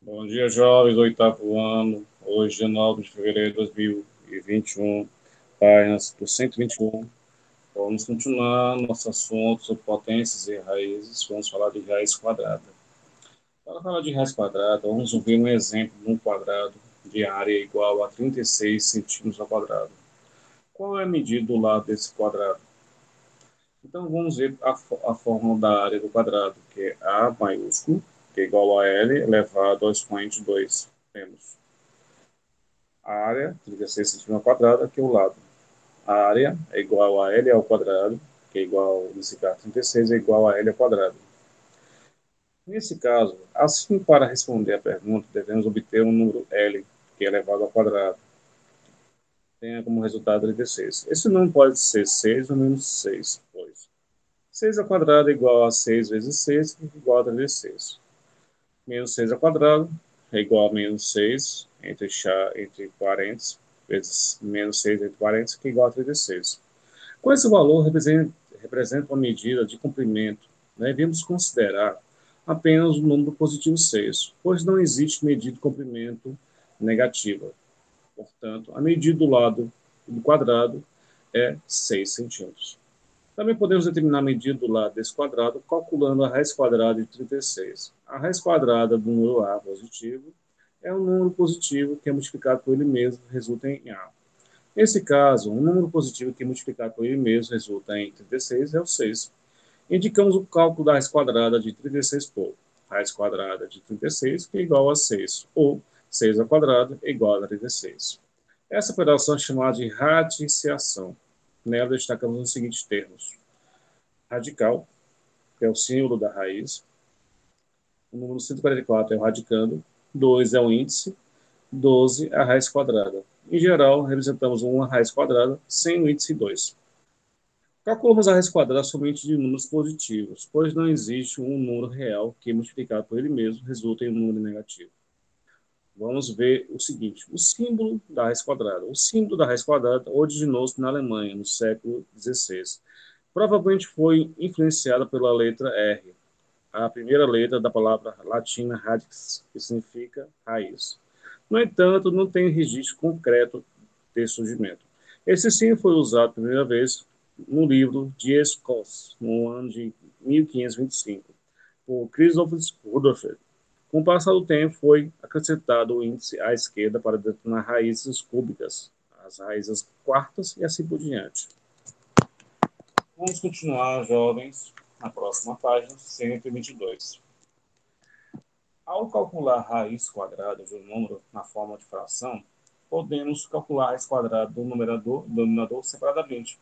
Bom dia, jovens, oitavo ano. Hoje, dia 9 de fevereiro de 2021, páginas do 121. Vamos continuar nosso assunto sobre potências e raízes. Vamos falar de raiz quadrada. Para falar de raiz quadrada, vamos ver um exemplo de um quadrado de área igual a 36 centímetros ao quadrado. Qual é a medida do lado desse quadrado? Então, vamos ver a fórmula da área do quadrado, que é A maiúsculo, que é igual a L elevado ao expoente 2. Temos a área, 36 centímetros quadrado, aqui é o lado. A área é igual a L ao quadrado, que é igual, nesse caso, 36 é igual a L ao quadrado. Nesse caso, assim para responder a pergunta, devemos obter um número L, que é elevado ao quadrado. Tenha como resultado 36. Esse número pode ser 6 ou menos 6, pois 6 ao quadrado é igual a 6 vezes 6, que é igual a 36. Menos 6 ao quadrado é igual a menos 6, entre parênteses, vezes menos 6 entre parênteses, que é igual a 36. Com esse valor, representa uma medida de comprimento. Devemos considerar apenas o número positivo 6, pois não existe medida de comprimento negativa. Portanto, a medida do lado do quadrado é 6 centímetros. Também podemos determinar a medida do lado desse quadrado calculando a raiz quadrada de 36. A raiz quadrada do número A positivo é um número positivo que é multiplicado por ele mesmo, resulta em A. Nesse caso, um número positivo que é multiplicado por ele mesmo resulta em 36 é o 6. Indicamos o cálculo da raiz quadrada de 36 por raiz quadrada de 36, que é igual a 6, ou 6 ao quadrado é igual a 36. Essa operação é chamada de radiciação. Nela destacamos os seguintes termos: radical, que é o símbolo da raiz. O número 144 é o radicando, 2 é o índice, 12 é a raiz quadrada. Em geral, representamos uma raiz quadrada sem o índice 2. Calculamos a raiz quadrada somente de números positivos, pois não existe um número real que, multiplicado por ele mesmo, resulte em um número negativo. Vamos ver o seguinte: o símbolo da raiz quadrada. O símbolo da raiz quadrada originou-se na Alemanha, no século XVI. Provavelmente foi influenciada pela letra R, a primeira letra da palavra latina radix, que significa raiz. No entanto, não tem registro concreto desse surgimento. Esse sim foi usado pela primeira vez no livro Dies Cos, no ano de 1525, por Christoph Rudolph. Com o passar do tempo, foi acrescentado o índice à esquerda para determinar raízes cúbicas, as raízes quartas e assim por diante. Vamos continuar, jovens, na próxima página, 122. Ao calcular a raiz quadrada de um número na forma de fração, podemos calcular a raiz quadrada do numerador e do denominador separadamente.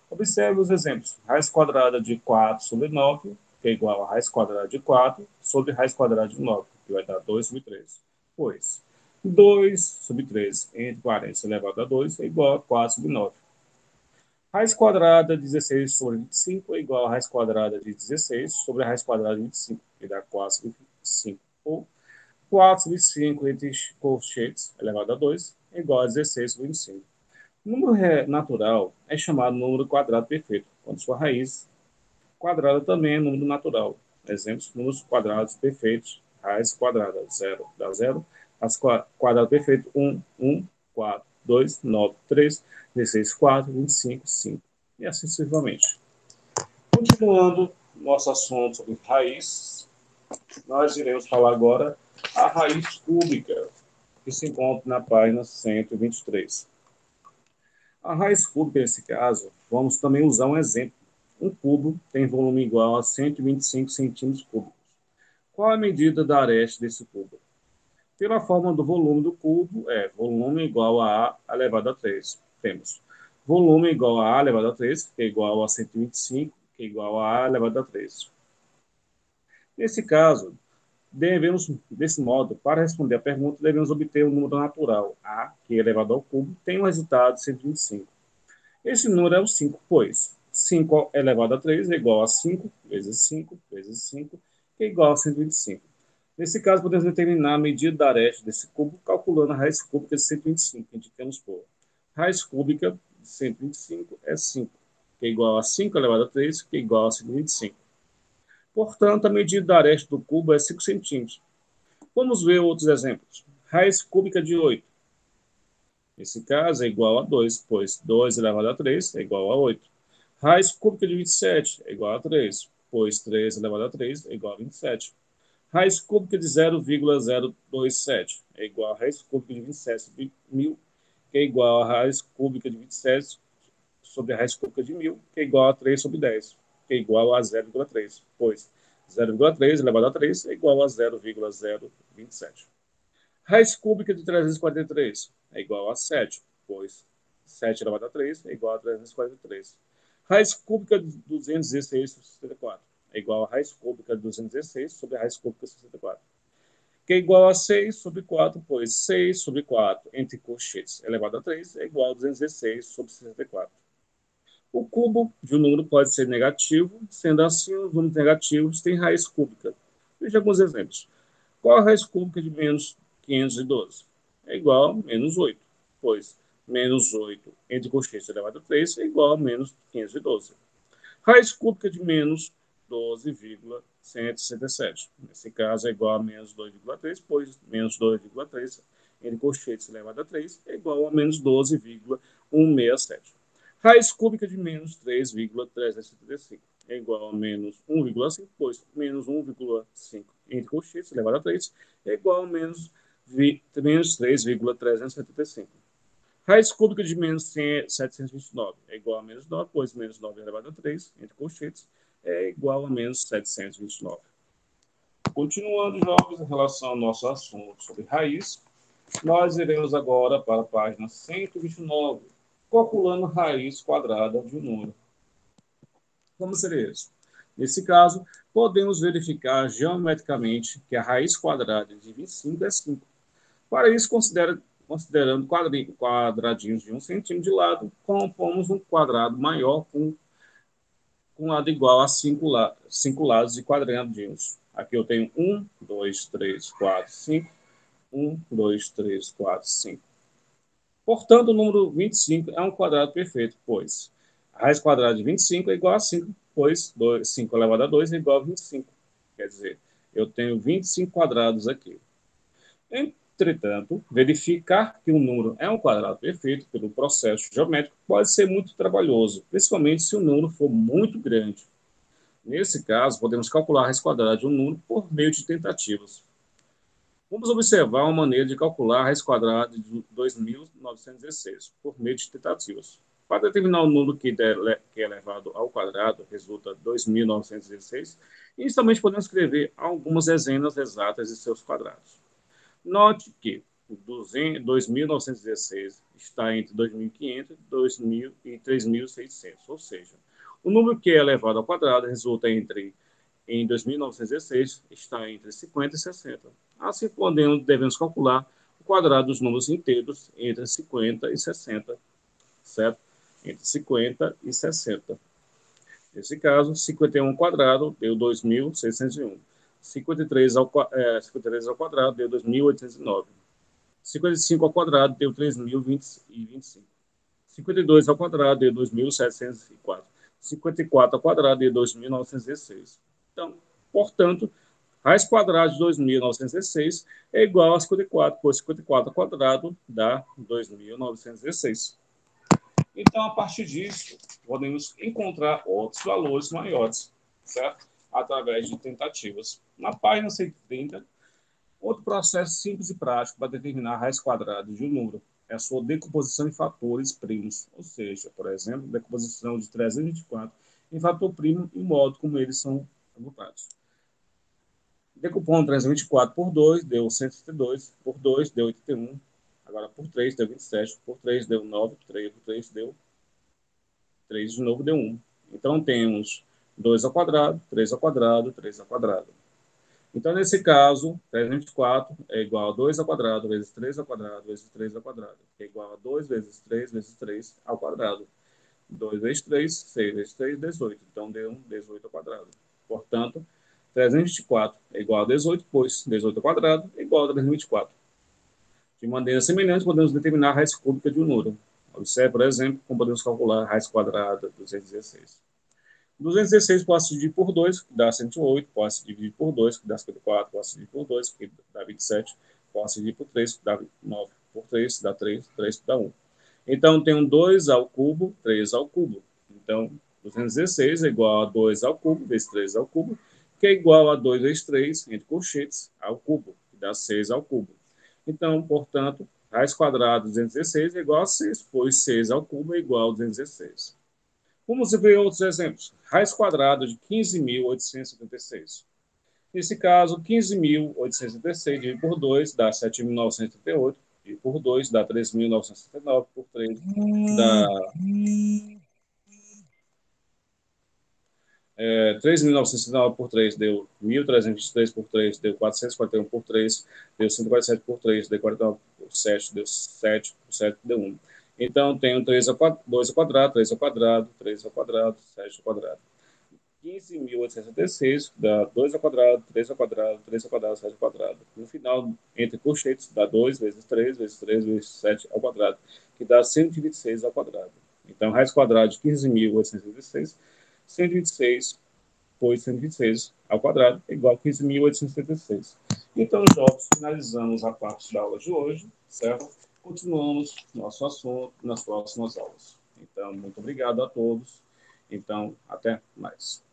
Observe os exemplos. Raiz quadrada de 4 sobre 9, que é igual a raiz quadrada de 4, sobre raiz quadrada de 9, que vai dar 2 sobre 3. Pois 2 sobre 3 entre 40 elevado a 2 é igual a 4 sobre 9. Raiz quadrada de 16 sobre 25 é igual a raiz quadrada de 16 sobre a raiz quadrada de 25, que dá 4 sobre 5. Ou 4 sobre 5 entre colchetes elevado a 2 é igual a 16 sobre 25. O número natural é chamado número quadrado perfeito, quando sua raiz quadrada também é número natural. Exemplos: números quadrados perfeitos, raiz quadrada, 0 dá 0, raiz quadrado perfeito, 1, 1, 4, 2, 9, 3, 16, 4, 25, 5. E assim sucessivamente. Continuando nosso assunto sobre raiz, nós iremos falar agora a raiz cúbica, que se encontra na página 123. A raiz cúbica, nesse caso, vamos também usar um exemplo. Um cubo tem volume igual a 125 centímetros cúbicos. Qual a medida da aresta desse cubo? Pela forma do volume do cubo, é volume igual a A elevado a 3. Temos volume igual a A elevado a 3, que é igual a 125, que é igual a A elevado a 3. Nesse caso, desse modo, para responder a pergunta, devemos obter um número natural, A, que é elevado ao cubo, tem um resultado de 125. Esse número é o 5, pois 5 elevado a 3 é igual a 5 vezes 5 vezes 5, que é igual a 125. Nesse caso, podemos determinar a medida da aresta desse cubo calculando a raiz cúbica de 125, que indicamos por raiz cúbica de 125 é 5, que é igual a 5 elevado a 3, que é igual a 125. Portanto, a medida da aresta do cubo é 5 centímetros. Vamos ver outros exemplos. Raiz cúbica de 8. Nesse caso, é igual a 2, pois 2 elevado a 3 é igual a 8. Raiz cúbica de 27 é igual a 3, pois 3 elevado a 3 é igual a 27. Raiz cúbica de 0,027 é igual a raiz cúbica de 27 sobre 1000, que é igual a raiz cúbica de 27 sobre a raiz cúbica de 1000, que é igual a 3 sobre 10, que é igual a 0,3, pois 0,3 elevado a 3 é igual a 0,027. Raiz cúbica de 343 é igual a 7, pois 7 elevado a 3 é igual a 343. Raiz cúbica de 216 sobre 64 é igual a raiz cúbica de 216 sobre a raiz cúbica de 64, que é igual a 6 sobre 4, pois 6 sobre 4 entre colchetes elevado a 3 é igual a 216 sobre 64. O cubo de um número pode ser negativo, sendo assim, os números negativos têm raiz cúbica. Veja alguns exemplos. Qual a raiz cúbica de menos 512? É igual a menos 8, pois menos 8 entre colchetes elevado a 3 é igual a menos 512. Raiz cúbica de menos 12,167. Nesse caso, é igual a menos 2,3, pois menos 2,3 entre colchetes elevado a 3 é igual a menos 12,167. Raiz cúbica de menos 3,375 é igual a menos 1,5, pois menos 1,5 entre colchetes elevado a 3 é igual a menos 3,375. Raiz cúbica de menos 729 é igual a menos 9, pois menos 9 elevado a 3, entre colchetes, é igual a menos 729. Continuando, jovens, em relação ao nosso assunto sobre raiz, nós iremos agora para a página 129, calculando raiz quadrada de um número. Como seria isso? Nesse caso, podemos verificar geometricamente que a raiz quadrada de 25 é 5. Para isso, considerando quadradinhos de 1 centímetro de lado, compomos um quadrado maior com lado igual a 5 lados de quadradinhos. Aqui eu tenho 1, 2, 3, 4, 5. 1, 2, 3, 4, 5. Portanto, o número 25 é um quadrado perfeito, pois a raiz quadrada de 25 é igual a 5, pois 5 elevado a 2 é igual a 25. Quer dizer, eu tenho 25 quadrados aqui. Entretanto, verificar que um número é um quadrado perfeito pelo processo geométrico pode ser muito trabalhoso, principalmente se o número for muito grande. Nesse caso, podemos calcular a raiz quadrada de um número por meio de tentativas. Vamos observar uma maneira de calcular a raiz quadrada de 2.916 por meio de tentativas. Para determinar o número que é elevado ao quadrado, resulta 2.916, inicialmente podemos escrever algumas dezenas exatas de seus quadrados. Note que 2.916 está entre 2.500, 2.000 e 3.600, ou seja, o número que é elevado ao quadrado resulta em 2.916 está entre 50 e 60. Assim, devemos calcular o quadrado dos números inteiros entre 50 e 60, certo? Entre 50 e 60. Nesse caso, 51 ao quadrado deu 2.601. 53 ao quadrado deu 2.809. 55 ao quadrado deu 3.025. 52 ao quadrado deu 2.704. 54 ao quadrado deu 2.916. Então, portanto, raiz quadrada de 2.916 é igual a 54, pois 54 ao quadrado dá 2.916. Então, a partir disso, podemos encontrar outros valores maiores, certo? Através de tentativas. Na página 130, outro processo simples e prático para determinar a raiz quadrada de um número é a sua decomposição em fatores primos, ou seja, por exemplo, decomposição de 324 em fator primo e o modo como eles são computados. Decompondo 324 por 2, deu 132, por 2, deu 81, agora por 3, deu 27, por 3, deu 9, por 3, deu 3 de novo, deu 1. Então, temos 2 ao quadrado, 3 ao quadrado, 3 ao quadrado. Então, nesse caso, 324 é igual a 2 ao quadrado vezes 3 ao quadrado vezes 3 ao quadrado, que é igual a 2 vezes 3 vezes 3 ao quadrado. 2 vezes 3, 6 vezes 3, 18. Então, deu 18 ao quadrado. Portanto, 324 é igual a 18, pois 18 ao quadrado é igual a 324. De maneira semelhante, podemos determinar a raiz cúbica de um número. Observe, por exemplo, como podemos calcular a raiz quadrada de 216. 216 pode se dividir por 2, que dá 108, pode se dividir por 2, que dá 54, pode se dividir por 2, que dá 27, pode se dividir por 3, que dá 9, por 3, que dá 3, 3, que dá 1. Então, tem um 2 ao cubo, 3 ao cubo. Então, 216 é igual a 2 ao cubo, vezes 3 ao cubo, que é igual a 2 vezes 3, entre colchetes, ao cubo, que dá 6 ao cubo. Então, portanto, raiz quadrada de 216 é igual a 6, pois 6 ao cubo é igual a 216. Vamos ver outros exemplos. Raiz quadrada de 15.876. Nesse caso, 15.876 dividido por 2 dá 7.938, dividido por 2 dá 3.969, por 3 dá 3.969 por 3 deu 1.323 por 3, deu 441 por 3, deu 147 por 3, deu 49 por 7, deu 7 por 7, deu 1. Então, tenho 3 ao 2 ao quadrado, 3 ao quadrado, 3 ao quadrado, 7 ao quadrado. 15.866 dá 2 ao quadrado, 3 ao quadrado, 3 ao quadrado, 7 ao quadrado. No final, entre colchetes, dá 2 vezes 3 vezes 3 vezes 7 ao quadrado, que dá 126 ao quadrado. Então, raiz quadrada de 15.866, 126 por 126 ao quadrado é igual a 15.876. Então, jovens, finalizamos a parte da aula de hoje, certo? Continuamos nosso assunto nas próximas aulas. Então, muito obrigado a todos. Então, até mais.